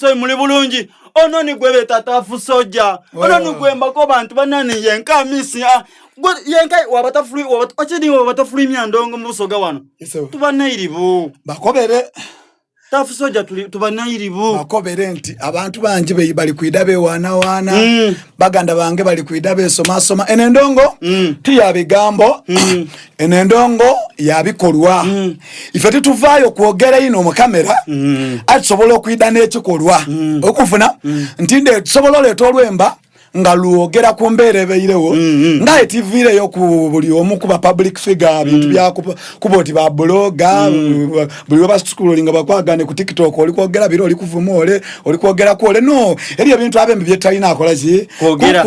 So muli bulungi ono ni gwe betatafu soja ono ni gwe mbako bantu banani yenka misi yenka wabatafuli ochidi wabatafuli myandongo mu busoga wano tubanayiribu bakobere tafu soja tubanayiribu bakobere nti abantu banje bali kuidabe wana baganda bange bali kuidabe soma enendongo tiya bigambo enendongo yabikolwa ifete tuvayo kuogera ino mu kamera atusobola okuida n'ekikolwa okufuna ntinde tusobola leto olwemba nga luogera ku mbeere beirewo nga TV ile yo ku buli omu kuba public figure bintu bya kuboti ba bloga buli ba scrolling bakwagane ku TikTok oli kwogera biro oli kuvumole oli kwogera kole no eriyo bintu abembe byetalina akola ki kwogera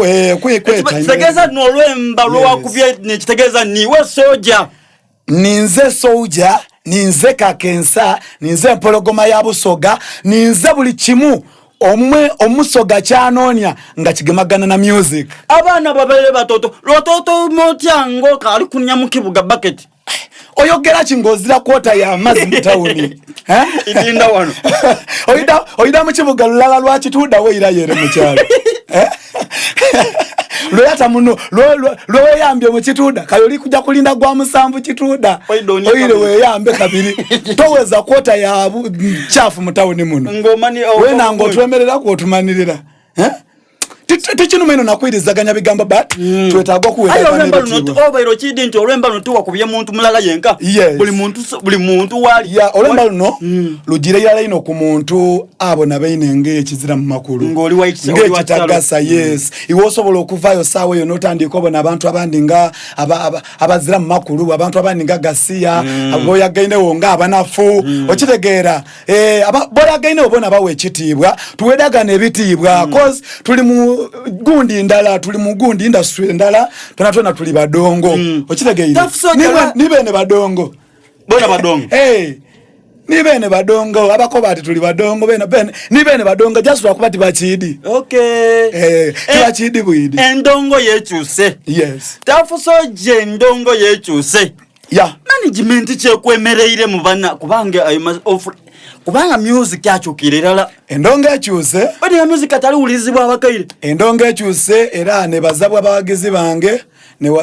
tegeza no lwemba lwa kubye ne kitegeza niwe soja ninze soja ninze kakensa ninze mpologoma ya busoga ninze buli kimu omwe omusoga kyanonya nga kigemagana na music abana babele batoto lototo motyango kali kunya mukibuga bucket oyogera kingozira kwota ya mazi mtawuni idinda wano oida mukibuga lulala lwa kituda we ira yere mukyalo Loyata muno lo yambye mu kituda kayoli kujja kulinda gwa musambu kituda oyire we yambe kabiri toweza kwota ya chafu mutawuni muno ngomani wena ngo twemerera ko tumanirira tichino meno nakwirizaganya bigamba but twetagwa kuweza ayo remba no obairo chidi nti olwemba no tuwa kubye muntu mulala yenka buli muntu wali ya olwemba no lugire yala ino ku muntu abona beinenge ekizira mu makulu ngoli white kitagasa yes iwosobola okuvayo sawe yo notandika obona abantu abandi nga abazira mu makulu abantu abandi nga gasiya aboya gaine wonga abanafu okitegeera boya gaine obona bawe ekitibwa tuwedagana ebitibwa cause tuli mu gundi ndala tuli mu gundi industry ndala tonatona tuli badongo okitegeera nibene badongo bona badongo nibene badongo abakobati tuli badongo nibene badongo just wakubati bachidi bachidi buidi endongo yechuse yes tafuso je endongo yechuse management kyekwemereire mu bana kubanga music yachukirira endongo ekyuse bali ya music atali ulizibwa abakaire endongo ekyuse era ne bazabwa abagizi bange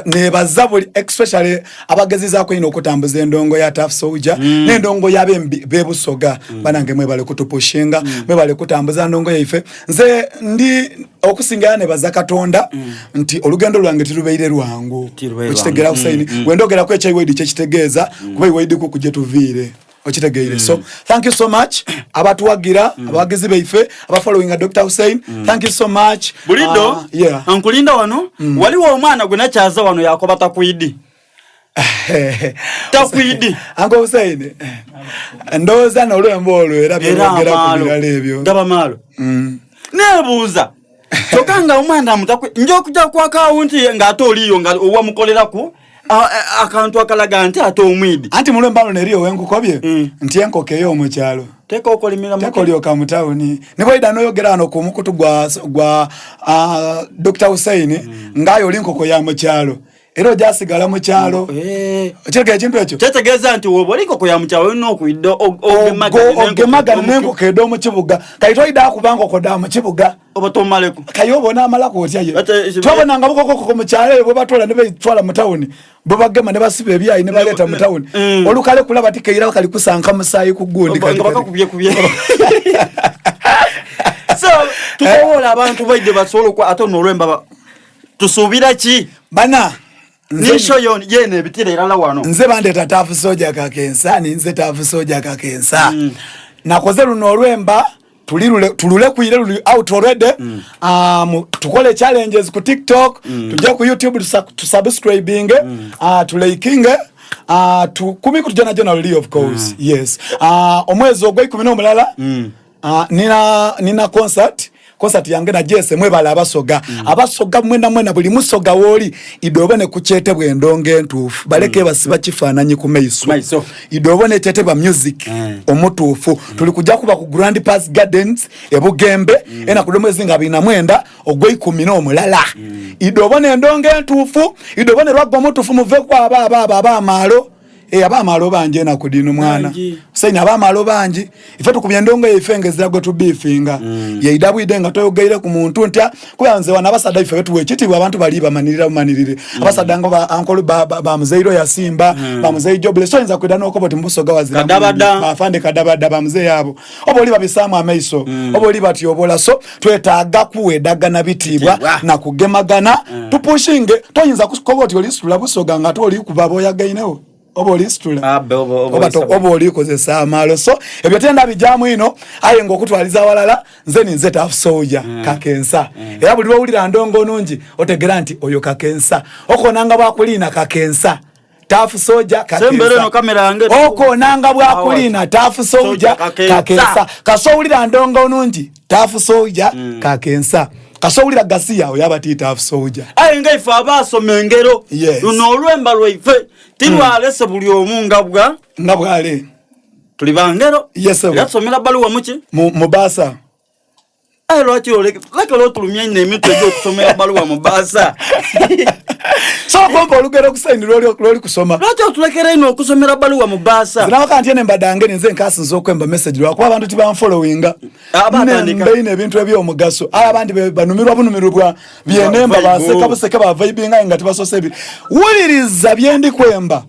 ne bazabuli especially abagezi zako ino kutambuza endongo ya Tough Soldier n'endongo yabe bebusoga banange mwe bale kutupushinga mwe bale kutambuza ndongo yaife nze ndi okusinga ne bazakatonda nti olugendo lwange tirubeire rwangu okitegera kusaini wendogera ko ekyaiwedi kyekitegeeza kuba iwedi ku kuje tuvire okitegeire so thank you so much abatuwagira abagizi beife abafollowing Dr. Hussein thank you so much bulido ankulinda wano waliwo omwana gwe nakyaza wano yakoba takwidi takwidi Uncle Hussein ndoza no lwembo era byogera ku biralebyo ndaba malo nebuuza tokanga omwana mutakwe njokuja kwa account nga atoliyo nga owa mukolera ku akantu akalaga nti atomwidi anti mulembano neriyo wenkukobye nti enkoke yo mu kyalo teko okolimira mu tekoliyo ka mutawuni niboida no yogerano ku mukutu gwa Dr. Hussein ngayo linkoko ya mu kyalo ero jasigala mu kyalo cheke ekintu ekyo tetegeza nti wobo linkoko ya mu kyalo no kuido ogemagana nenkoko edo mu kibuga kaitoida kubanga okoda mu kibuga obatomaleku kayobona amalako otyaye twabona nga bukoko mu kyalo bo batola ne betwala mu tawuni bo bagema ne basibe ebyayi ne baleta mu tawuni olukale kulaba tikeira kali kusanka musayi kugundi bakakubye so tukola abantu baide basolo kwa atono lwemba tusubira ki bana nisho yene bitire irala wano nze bandeta Tough Soldier kakensa ninze Tough Soldier kakensa nakoze luno lwemba tulule kuire luli out already tukole challenges ku TikTok tujja ku YouTube to subscribing to liking tukumi kutujana generally of course yes omwezo gwe 10 omulala nina concert yange na Jesse mwebala abasoga mwena buli musoga woli idobone kuchetebwe endonge ntufu baleke basiba kifananyi ku meiso idobone tetebwa music omutufu tuli kujja kuba ku Grand Pass Gardens ebugembe ena kudomwezi nga 29 ogwe 10 omulala idobone endonge ntufu idobone rwagwa mutufu muve kwa aba amalo abamalo banje na kudino mwana saini abamalo banje ife tukubye ndongo yefengezera gwe tubifinga yeidabwide nga toyogeire ku muntu ntya kuyanze wana basada ife betu wekitibwa abantu bali bamanirire abasada ngo ba ankolo ba muzeiro ya Simba ba muzeiro joble so inza kwidana okoboti mbusoga wazira bafande kadabada ba muzeyo yabo oboli babisamu amaiso oboli bati obola so twetaaga kuwedaga na bitibwa na kugemagana tupushinge toyinza kukoboti oli situla busoga nga toli kubabo yagainewo oboli situla oboli kozesa amalo so ebyo tenda bijamu ino aye ngokutwaliza walala nze Tough Soldier Kakensa era buli wawulira ndongo nungi otegera nti oyo Kakensa okonanga bwakulina Kakensa Tough Soldier Kakensa sembere no kamera yange okonanga bwakulina Tough Soldier Kakensa kasowulira ndongo nungi Tough Soldier Kakensa kasowulira gasiya oyabati Tough Soldier aye ngaifa abasoma engero luno olwemba lwaife tilwalese buli omunga ngabwale tuli bangero yasomera baluwa muki mubasa aye lwaki leke lotulumya n'emitwe gyo kusomera baluwa mubasa so kompo olugero kusaini loli kusoma lwaki otulekera ino okusomera baluwa mubasa zinawo kanti ene mbadange nze nkasinza okwemba message lwakuba abantu tibamfollowinga nembeine ebintu ebyomugaso abandi banumirwa bunumirwa byenemba baseka buseke ba vibinga nga tibasose wuliriza byendi kwemba